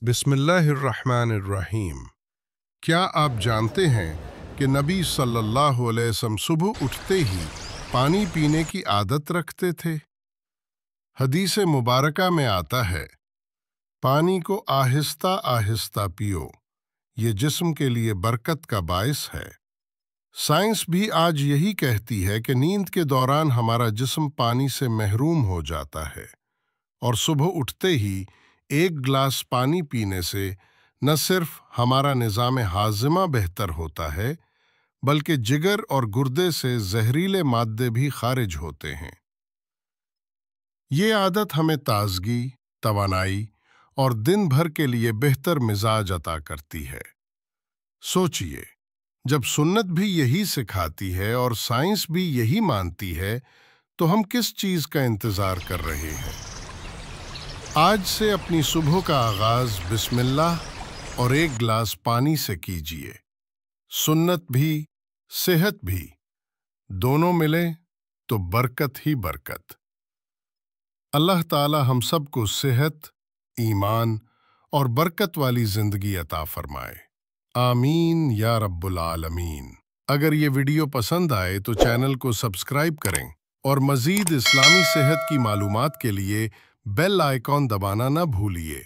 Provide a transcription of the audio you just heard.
बिस्मिल्लाहिर्रहमानिर्रहीम। क्या आप जानते हैं कि नबी सल्लल्लाहु अलैहि वसल्लम सुबह उठते ही पानी पीने की आदत रखते थे? हदीस मुबारका में आता है, पानी को आहिस्ता आहिस्ता पियो, ये जिस्म के लिए बरकत का बायस है। साइंस भी आज यही कहती है कि नींद के दौरान हमारा जिस्म पानी से महरूम हो जाता है और सुबह उठते ही एक गिलास पानी पीने से न सिर्फ हमारा निज़ाम हाज़िमा बेहतर होता है, बल्कि जिगर और गुर्दे से जहरीले मादे भी खारिज होते हैं। ये आदत हमें ताजगी, तवानाई और दिन भर के लिए बेहतर मिजाज अता करती है। सोचिए, जब सुन्नत भी यही सिखाती है और साइंस भी यही मानती है, तो हम किस चीज़ का इंतज़ार कर रहे हैं? आज से अपनी सुबह का आगाज़ बिस्मिल्लाह और एक गिलास पानी से कीजिए। सुन्नत भी, सेहत भी, दोनों मिलें तो बरकत ही बरकत। अल्लाह ताला हम सबको सेहत, ईमान और बरकत वाली ज़िंदगी अता फरमाए। आमीन या रब्बुल आलमीन। अगर ये वीडियो पसंद आए तो चैनल को सब्सक्राइब करें और मज़ीद इस्लामी सेहत की मालूमात के लिए बेल आइकॉन दबाना न भूलिए।